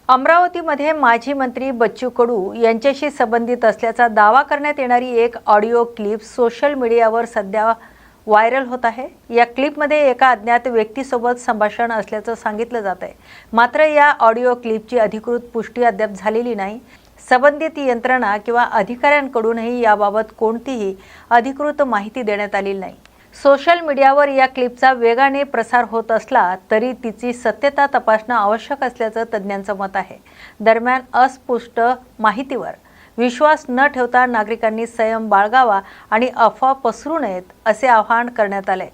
अमरावतीमध्ये माजी मंत्री बच्चू कडू यांच्याशी संबंधित असल्याचा दावा करण्यात येणारी एक ऑडिओ क्लिप सोशल मीडियावर सध्या व्हायरल होत आहे। या क्लिपमध्ये एका अज्ञात व्यक्तीसोबत संभाषण असल्याचं सांगितलं जात आहे। मात्र या ऑडिओ क्लिपची अधिकृत पुष्टी अद्याप झालेली नाही। संबंधित यंत्रणा किंवा अधिकाऱ्यांकडूनही याबाबत कोणतीही अधिकृत माहिती देण्यात आलेली नाही। सोशल मीडियावर या क्लिपचा वेगाने प्रसार होत असला तरी तिची सत्यता तपासणं आवश्यक असल्याचं तज्ज्ञांचं मत आहे। दरम्यान अस्पष्ट माहितीवर विश्वास न ठेवता नागरिकांनी संयम बाळगावा आणि अफवा पसरू नयेत असे आवाहन करण्यात आले।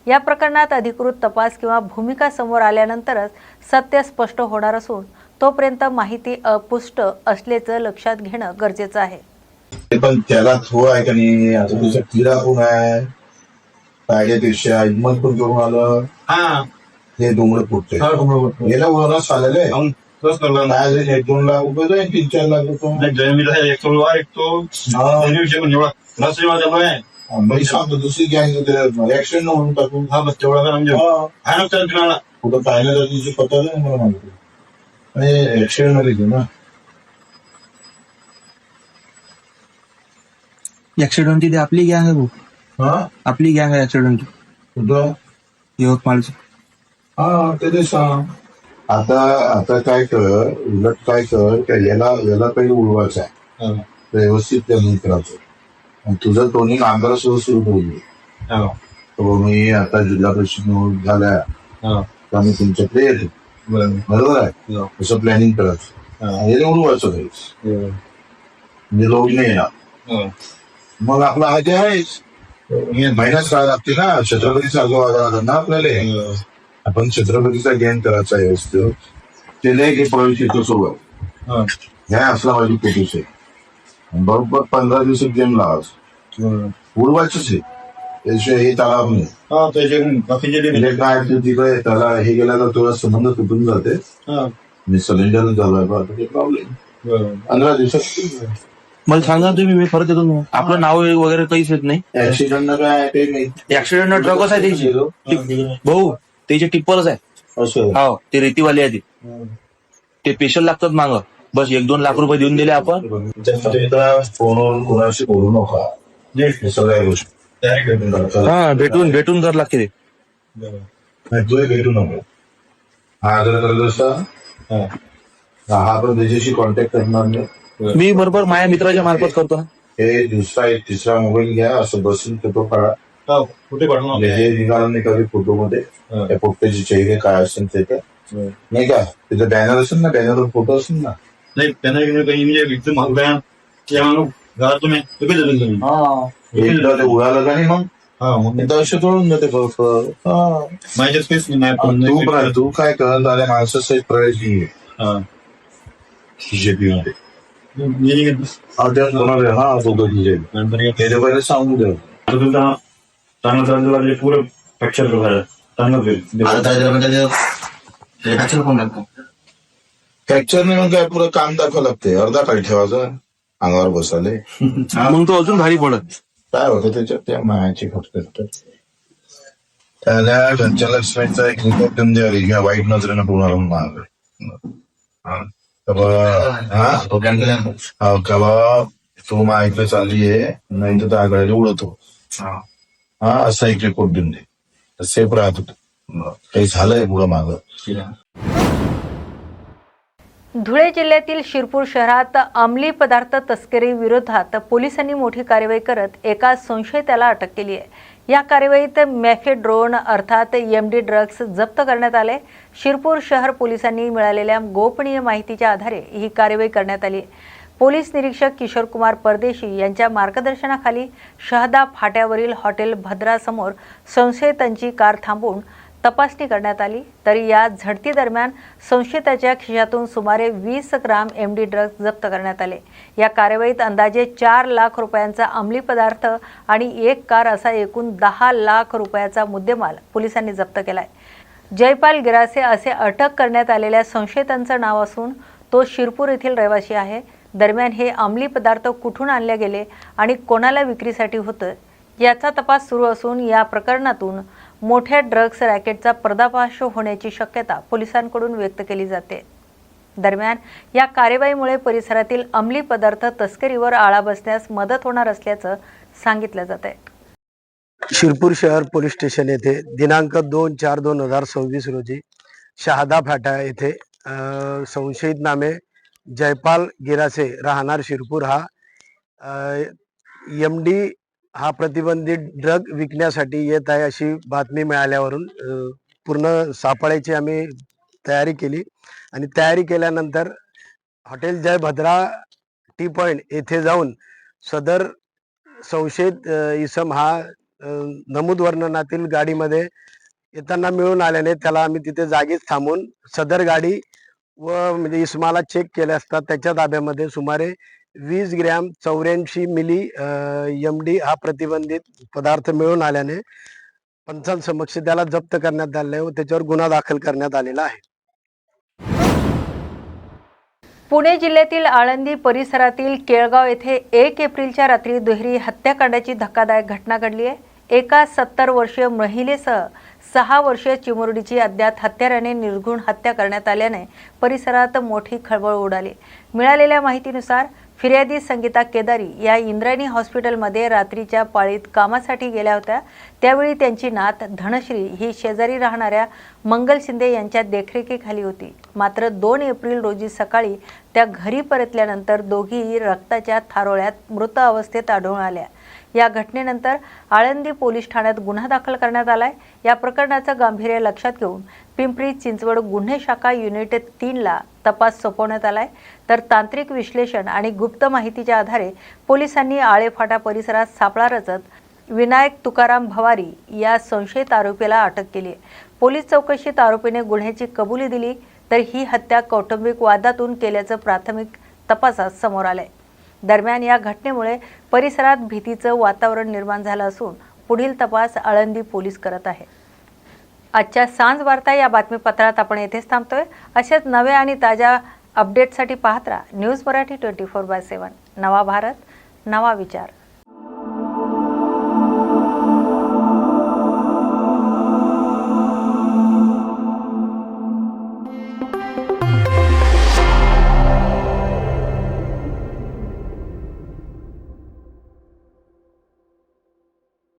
या प्रकरणात अधिकृत तपास किंवा भूमिका समोर आल्यानंतरच सत्य स्पष्ट होणार असून तोपर्यंत माहिती अस्पष्ट असल्याचं लक्षात घेणं गरजेचं आहे। पण त्याला थो आहे का नाही, आता तुझा किडा कोण आहे कायद्यापेक्षा हिंमत पण करून आलं हे डोंगर फुटते याला बोनस आलेले आहे। 1-2 लाख रुपये 3-4 लाख रुपये सांगतो दुसरी गँग ऍक्सिडेंट म्हणून टाकून कुठं पाहिलं तर तिची पत्ता नाही मला माहिती ऍक्सिडेंट मध्ये घेऊ ना ऍक्सिडेंट ती आपली गँग आहे भाऊ। आपली गँग आहे ऍक्सिडेंट कुठं यवतमाळची। ते सांग आता काय कर उलट काय कर याला काही उडवायचं आहे व्यवस्थित त्यांनी करायचं। तुझं टोनिंग आंध्र सुरू ठेवली मी आता जिल्हा परिषद निवडणूक झाल्या तर आम्ही तुमच्याकडे येतो बरोबर आहे तसं प्लॅनिंग करायचं याने उडवायचं काही म्हणजे लोक नाही येणार मग आपला आधी आहेच महिन्यात काय लागते ना छत्रपती सारखं वागायला ना आपल्याला आपण छत्रपतीचा गेम करायचा आहे व्यवस्थित ते लय प्रवेश येतो सोबत ह्या असला पाहिजे फोटोस आहे बरोबर 15 दिवसात गेम लावायचं उडवायचंच आहे त्याशिवाय हे तलाव नाही काय तिकडे त्याला हे गेला तर तुला संबंध तुटून जाते मी सिलेंडर झाला प्रॉब्लेम 15 दिवसात मला सांगा तुम्ही मी परत येतो आपलं नाव वगैरे काहीच येत नाही। ऍक्सिडेंट काय ते नाही ऍक्सिडेंट ट्रकच आहे त्याची भाऊ त्याचे टिप्परच आहे असं हो ते रेतीवाले आहे ते स्पेशल लागतात माग बस 1-2 लाख रुपये देऊन दिले आपण फोनवरून कोणाशी बोलू नका सगळ्या गोष्टी भेटून कर लागते ते तू भेटू नको हा जर करत असता हा पण त्याच्याशी कॉन्टॅक्ट करणार नाही मी बरोबर माझ्या मित्राच्या मार्फत करतो ना हे दुसरा एक तिसरा मोबाईल घ्या असं बसून फोटो काढा कुठे काढणार हे निघाला नाही कधी फोटो मध्ये त्या पोट्याचे चेहरे काय असेल ते नाही का तिथं बॅनर असेल ना बॅनरवर फोटो असेल ना नाही त्यांना एकदम घरात तुम्ही एकदा ते उडालं का नाही मग दहशत ओढून जाते माझ्या स्पेस तू काय करत आल्या माणसाचा प्रवेश बीजेपी मध्ये सांगू द्या चांगलं पुरं फ्रॅक्चर फ्रॅक्चरने मग काय पुरं काम दाखवावं लागते अर्धा काय ठेवायचं अंगावर बसाले मग तो अजून भारी पडत काय होतं त्याच्यात त्या मायाची फक्त त्याला घरच्या लक्ष्मीचा एक रिपोर्ट देऊन द्यावी किंवा वाईट नजरेनं पूर्ण माग तो माहिती चालली आहे नाही तर त्या गाडीला उडवतो असा एक रिपोर्ट देऊन दे सेफ राहत होत काही झालंय पुढं माग। धुळे जिल्ह्यातील शिरपूर शहरात अंमली पदार्थ तस्करी विरोधात पोलिसांनी मोठी कारवाई करत एका संशयिताला अटक केली आहे। या कारवाईत मॅफेड्रोन अर्थात एमडी ड्रग्ज जप्त करण्यात आले। शिरपूर शहर पोलिसांनी मिळालेल्या गोपनीय माहितीच्या आधारे ही कारवाई करण्यात आली। पोलीस निरीक्षक किशोर कुमार परदेशी यांच्या मार्गदर्शनाखाली शहादा फाट्यावरील हॉटेल भद्रासमोर संशयितांची कार थांबवून तपासणी करण्यात आली। तरी या झडती दरम्यान संशयिताच्या खिशातून सुमारे 20 ग्राम एमडी ड्रग्ज जप्त करण्यात आले। या कारवाईत अंदाजे 4 लाख रुपयांचा अंमली पदार्थ आणि एक कार असा एकूण 10 लाख रुपयाचा मुद्देमाल पोलिसांनी जप्त केलाय। जयपाल गिरासे असे अटक करण्यात आलेल्या संशयितांचं नाव असून तो शिरपूर येथील रहिवासी आहे। दरम्यान हे अंमली पदार्थ कुठून आणले गेले आणि कोणाला विक्रीसाठी होतं याचा तपास सुरू असून या प्रकरणातून मोठ्या ड्रग्ज रॅकेटचा पर्दाफाश होण्याची शक्यता पोलिसांकडून व्यक्त केली जाते। दरम्यान या कार्यवाहीमुळे परिसरातील अंमली पदार्थ तस्करीवर आळा बसण्यास मदत होणार असल्याचं सांगितलं जात आहे. शिरपूर शहर पोलीस स्टेशन येथे दिनांक 2/4/2026 रोजी शहादा फाटा येथे संशयित नामे जयपाल गिरासे राहणार शिरपूर हा MD हा प्रतिबंधित ड्रग विकण्यासाठी येत आहे अशी बातमी मिळाल्यावरून पूर्ण सापळायची आम्ही तयारी केली आणि तयारी केल्यानंतर हॉटेल जय भद्रा टी पॉइंट येथे जाऊन सदर संशयित इसम हा नमूद वर्णनातील गाडीमध्ये येताना मिळून आल्याने त्याला आम्ही तिथे जागीच थांबून सदर गाडी व म्हणजे इसमाला चेक केले असता त्याच्या ताब्यामध्ये सुमारे 20 ग्रॅम 84 मिली MD हा प्रतिबंधित पदार्थ मिळून आल्याने पंचांसमक्ष त्याला जप्त करण्यात आले व त्याच्यावर गुन्हा दाखल करण्यात आलेला आहे. पुणे जिल्ह्यातील आळंदी परिसरातील केळगाव येथे 1 एप्रिलच्या रात्री दुहेरी हत्याकांडाची धक्कादायक घटना घडली आहे. एका 70 वर्षीय महिलेसह 6 वर्षीय चिमुरडीची अज्ञात हत्याराने निर्घृण हत्या करण्यात आल्याने परिसरात मोठी खळबळ उडाली. मिळालेल्या माहितीनुसार फिर्यादी संगीता केदारी या इंद्रायणी हॉस्पिटलमध्ये रात्रीच्या पाळीत कामासाठी गेल्या होत्या. त्यावेळी त्यांची नात धनश्री ही शेजारी राहणाऱ्या मंगल शिंदे यांच्या देखरेखीखाली होती. मात्र 2 एप्रिल रोजी सकाळी त्या घरी परतल्यानंतर दोघीही रक्ताच्या थारोळ्यात मृत अवस्थेत आढळून आल्या. या घटनेनंतर आळंदी पोलीस ठाण्यात गुन्हा दाखल करण्यात आलाय. या प्रकरणाचं गांभीर्य लक्षात घेऊन पिंपरी चिंचवड गुन्हे शाखा युनिट 3 ला तपास सोपवण्यात आलाय. तर तांत्रिक विश्लेषण आणि गुप्त माहितीच्या आधारे पोलिसांनी आळेफाटा परिसरात सापळा रचत विनायक तुकाराम भवारी या संशयित आरोपीला अटक केली आहे. पोलीस चौकशीत आरोपीने गुन्ह्याची कबुली दिली तर ही हत्या कौटुंबिक वादातून केल्याचं प्राथमिक तपासात समोर आलंय. दरम्यान या घटनेमुळे परिसरात भीतीचं वातावरण निर्माण झालं असून पुढील तपास आळंदी पोलीस करत आहे. आजच्या सांज वार्ता या बातमीपत्रात आपण येथेच थांबतोय. अशाच नव्या आणि ताज्या अपडेटसाठी पाहत राहा न्यूज मराठी 24/7. नवा भारत, नवा विचार.